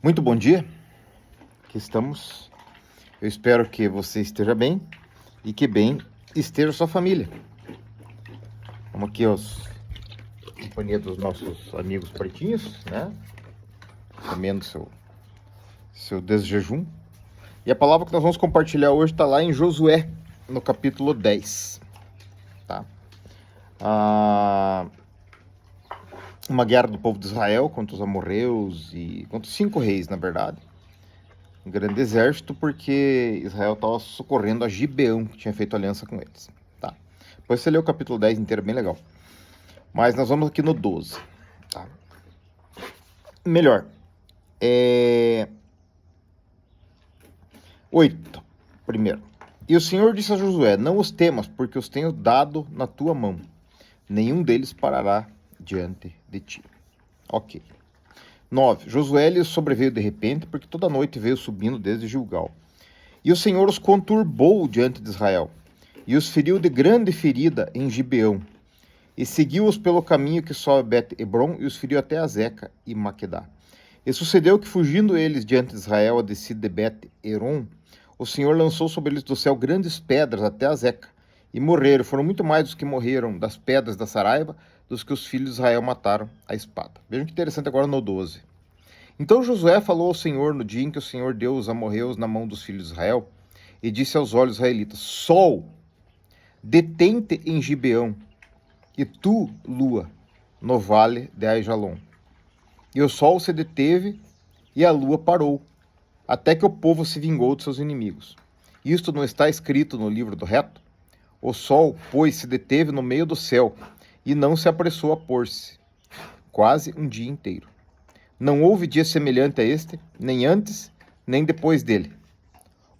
Muito bom dia, aqui estamos. Eu espero que você esteja bem e que bem esteja sua família. Vamos aqui a companhia dos nossos amigos pretinhos, né? Comendo seu desjejum. E a palavra que nós vamos compartilhar hoje está lá em Josué, no capítulo 10. Tá? Uma guerra do povo de Israel contra os amorreus e contra os 5 reis, na verdade. Um grande exército, porque Israel estava socorrendo a Gibeão, que tinha feito aliança com eles. Tá? Depois você lê o capítulo 10 inteiro, bem legal. Mas nós vamos aqui no 12. Tá? Melhor. 8. Primeiro. E o Senhor disse a Josué: não os temas, porque os tenho dado na tua mão. Nenhum deles parará diante de ti. Ok. 9. Josué lhes sobreveio de repente, porque toda noite veio subindo desde Gilgal. E o Senhor os conturbou diante de Israel, e os feriu de grande ferida em Gibeão, e seguiu-os pelo caminho que sobe Bet-Hebron, e os feriu até Azeca e Maquedá. E sucedeu que, fugindo eles diante de Israel a descida de Bet-Heron, o Senhor lançou sobre eles do céu grandes pedras até Azeca, e morreram. Foram muito mais os que morreram das pedras da Saraiva dos que os filhos de Israel mataram a espada. Vejam que interessante agora no 12. Então Josué falou ao Senhor no dia em que o Senhor deu os amorreus na mão dos filhos de Israel, e disse aos olhos israelitas: Sol, detente em Gibeão, e tu, lua, no vale de Aijalon. E o sol se deteve, e a lua parou, até que o povo se vingou de seus inimigos. Isto não está escrito no livro do reto? O sol, pois, se deteve no meio do céu, e não se apressou a pôr-se, quase um dia inteiro. Não houve dia semelhante a este, nem antes, nem depois dele.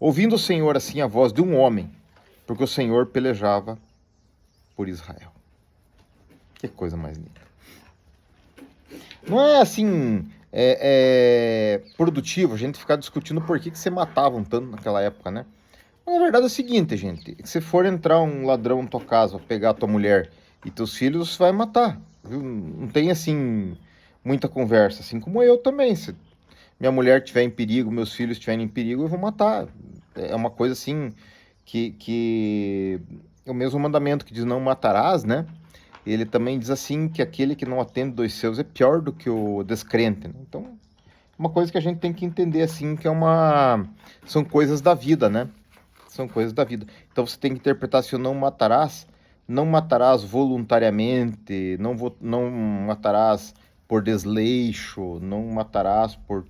Ouvindo o Senhor assim a voz de um homem, porque o Senhor pelejava por Israel. Que coisa mais linda. Não é assim, produtivo a gente ficar discutindo por que você matavam tanto naquela época, né? Mas, na verdade é o seguinte, gente, se for entrar um ladrão na tua casa, pegar a tua mulher e teus filhos, você vai matar, viu? Não tem assim muita conversa, assim como eu também. Se minha mulher estiver em perigo, meus filhos estiverem em perigo, eu vou matar. É uma coisa assim que o mesmo mandamento que diz não matarás, né? Ele também diz assim que aquele que não atende dos seus é pior do que o descrente, né? Então, uma coisa que a gente tem que entender assim, que são coisas da vida, né? São coisas da vida. Então você tem que interpretar se o não matarás voluntariamente, não matarás por desleixo, não matarás por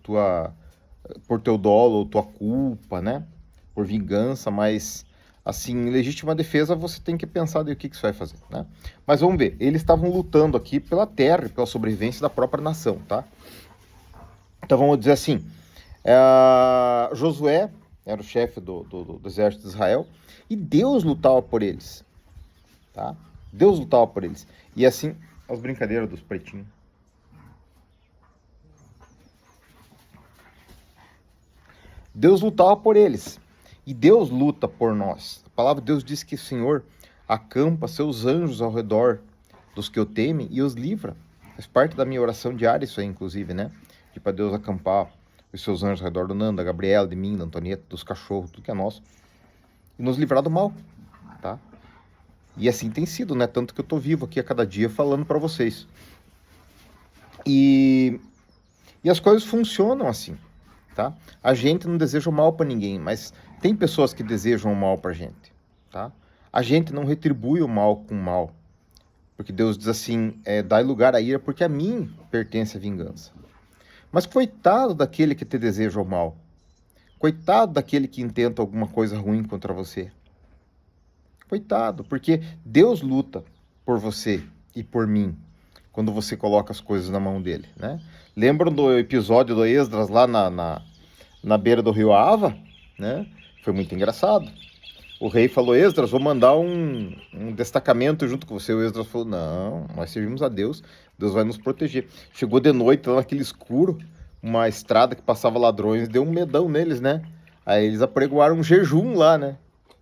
teu dolo ou tua culpa, né? Por vingança, mas assim, em legítima defesa você tem que pensar de o que você vai fazer, né? Mas vamos ver, eles estavam lutando aqui pela terra e pela sobrevivência da própria nação, tá? Então vamos dizer assim, Josué era o chefe do exército de Israel, e Deus lutava por eles, tá? Deus lutava por eles. E assim, as brincadeiras dos pretinhos. Deus lutava por eles, e Deus luta por nós. A palavra de Deus diz que o Senhor acampa seus anjos ao redor dos que o temem e os livra. Faz parte da minha oração diária isso aí, inclusive, né? De para Deus acampar os seus anjos ao redor do Nanda, da Gabriela, de mim, da Antonieta, dos cachorros, tudo que é nosso, e nos livrar do mal, tá? E assim tem sido, né? Tanto que eu tô vivo aqui a cada dia falando para vocês. E as coisas funcionam assim, tá? A gente não deseja o mal para ninguém, mas tem pessoas que desejam o mal pra gente, tá? A gente não retribui o mal com o mal, porque Deus diz assim, dai lugar à ira, porque a mim pertence a vingança. Mas coitado daquele que te deseja o mal. Coitado daquele que intenta alguma coisa ruim contra você. Coitado, porque Deus luta por você e por mim, quando você coloca as coisas na mão dele, né? Lembram do episódio do Esdras lá na beira do rio Ava, né? Foi muito engraçado. O rei falou: Esdras, vou mandar um destacamento junto com você. O Esdras falou: não, nós servimos a Deus, Deus vai nos proteger. Chegou de noite, lá naquele escuro, uma estrada que passava ladrões, deu um medão neles, né? Aí eles apregoaram um jejum lá, né?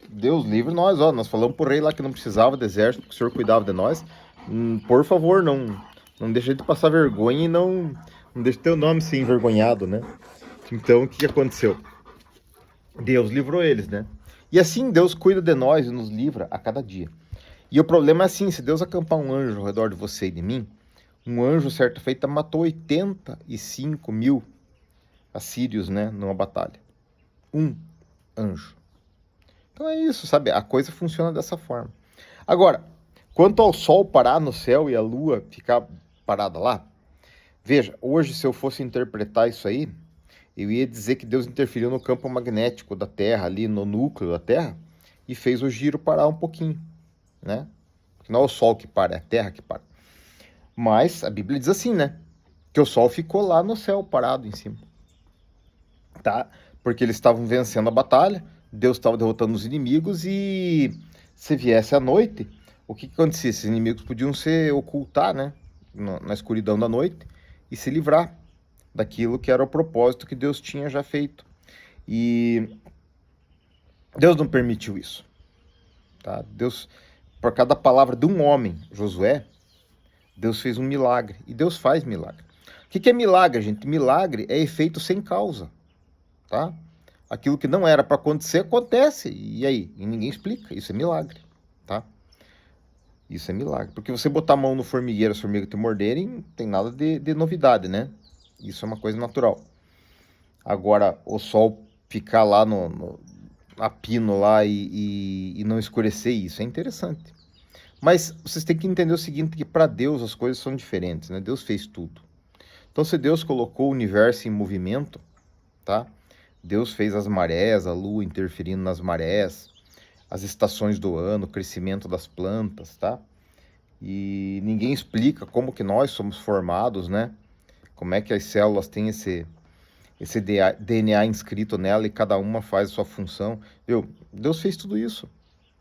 Deus livre nós, ó, nós falamos pro rei lá que não precisava do exército, que o senhor cuidava de nós. Por favor, não deixe de passar vergonha e não deixe teu nome ser envergonhado, né? Então, o que aconteceu? Deus livrou eles, né? E assim Deus cuida de nós e nos livra a cada dia. E o problema é assim, se Deus acampar um anjo ao redor de você e de mim, um anjo, certa feita, matou 85 mil assírios, né, numa batalha. Um anjo. Então é isso, sabe? A coisa funciona dessa forma. Agora, quanto ao sol parar no céu e a lua ficar parada lá, veja, hoje se eu fosse interpretar isso aí, eu ia dizer que Deus interferiu no campo magnético da Terra, ali no núcleo da Terra, e fez o giro parar um pouquinho, né? Não é o Sol que para, é a Terra que para. Mas a Bíblia diz assim, né? Que o Sol ficou lá no céu, parado em cima. Tá? Porque eles estavam vencendo a batalha, Deus estava derrotando os inimigos e se viesse à noite, o que acontecia? Esses inimigos podiam se ocultar, né? Na escuridão da noite e se livrar daquilo que era o propósito que Deus tinha já feito. E Deus não permitiu isso. Tá? Deus, por cada palavra de um homem, Josué, Deus fez um milagre. E Deus faz milagre. O que é milagre, gente? Milagre é efeito sem causa. Tá? Aquilo que não era para acontecer, acontece. E aí? E ninguém explica. Isso é milagre. Tá? Isso é milagre. Porque você botar a mão no formigueiro, as formigas te morderem, não tem nada de novidade, né? Isso é uma coisa natural. Agora, o sol ficar lá a pino lá e não escurecer, isso é interessante. Mas vocês têm que entender o seguinte, que para Deus as coisas são diferentes, né? Deus fez tudo. Então, se Deus colocou o universo em movimento, tá? Deus fez as marés, a lua interferindo nas marés, as estações do ano, o crescimento das plantas, tá? E ninguém explica como que nós somos formados, né? Como é que as células têm esse DNA inscrito nela e cada uma faz a sua função. Deus fez tudo isso.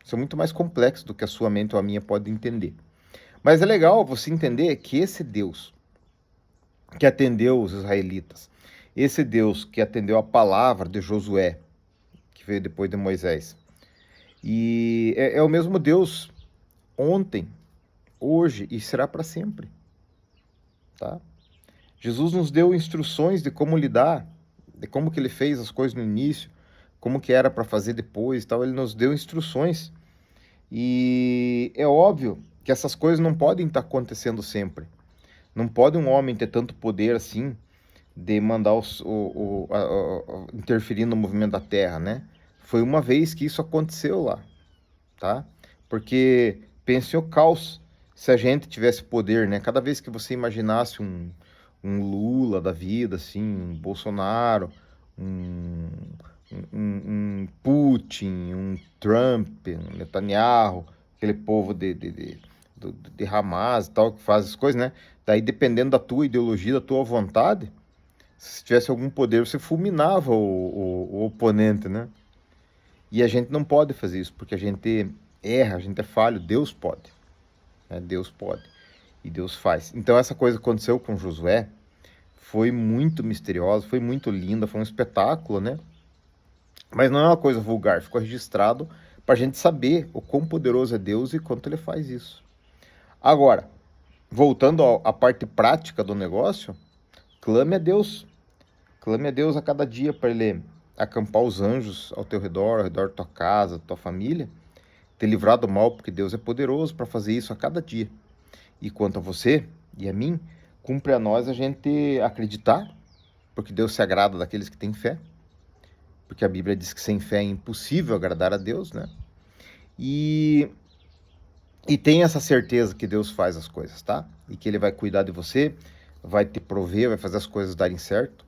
Isso é muito mais complexo do que a sua mente ou a minha pode entender. Mas é legal você entender que esse Deus que atendeu os israelitas, esse Deus que atendeu a palavra de Josué, que veio depois de Moisés, e é o mesmo Deus ontem, hoje e será para sempre. Tá? Jesus nos deu instruções de como lidar, de como que ele fez as coisas no início, como que era para fazer depois e tal. Ele nos deu instruções. E é óbvio que essas coisas não podem estar acontecendo sempre. Não pode um homem ter tanto poder assim de mandar interferir no movimento da Terra, né? Foi uma vez que isso aconteceu lá, tá? Porque pense o caos se a gente tivesse poder, né? Cada vez que você imaginasse um Lula da vida, assim, um Bolsonaro, um Putin, um Trump, um Netanyahu, aquele povo de Hamas e tal, que faz as coisas, né? Daí, dependendo da tua ideologia, da tua vontade, se tivesse algum poder, você fulminava o oponente, né? E a gente não pode fazer isso, porque a gente erra, a gente é falho, Deus pode. Né? Deus pode. E Deus faz. Então essa coisa que aconteceu com Josué foi muito misteriosa, foi muito linda, foi um espetáculo, né? Mas não é uma coisa vulgar, ficou registrado para a gente saber o quão poderoso é Deus e quanto ele faz isso. Agora, voltando à parte prática do negócio, clame a Deus. Clame a Deus a cada dia para ele acampar os anjos ao teu redor, ao redor da tua casa, da tua família, te livrar do mal, porque Deus é poderoso para fazer isso a cada dia. E quanto a você e a mim, cumpre a nós a gente acreditar, porque Deus se agrada daqueles que têm fé, porque a Bíblia diz que sem fé é impossível agradar a Deus, né? E tem essa certeza que Deus faz as coisas, tá? E que Ele vai cuidar de você, vai te prover, vai fazer as coisas darem certo.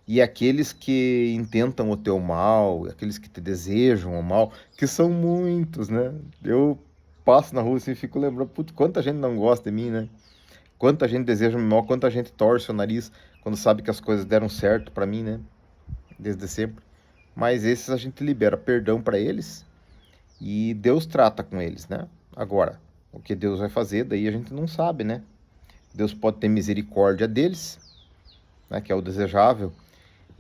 E aqueles que intentam o teu mal, aqueles que te desejam o mal, que são muitos, né? Eu passo na rua assim e fico lembrando, putz, quanta gente não gosta de mim, né? Quanta gente deseja o mal, quanta gente torce o nariz quando sabe que as coisas deram certo para mim, né? Desde sempre. Mas esses a gente libera perdão para eles e Deus trata com eles, né? Agora, o que Deus vai fazer, daí a gente não sabe, né? Deus pode ter misericórdia deles, né? Que é o desejável.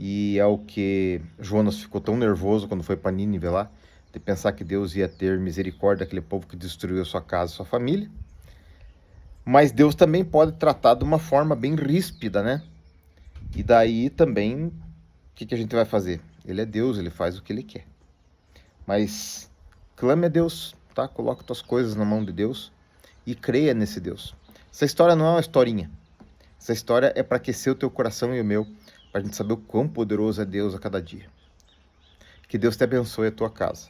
E é o que Jonas ficou tão nervoso quando foi para Nínive lá, de pensar que Deus ia ter misericórdia daquele povo que destruiu a sua casa e sua família. Mas Deus também pode tratar de uma forma bem ríspida, né? E daí também que a gente vai fazer? Ele é Deus, ele faz o que ele quer. Mas clame a Deus, tá? Coloca tuas coisas na mão de Deus e creia nesse Deus. Essa história não é uma historinha. Essa história é para aquecer o teu coração e o meu, para a gente saber o quão poderoso é Deus a cada dia. Que Deus te abençoe a tua casa.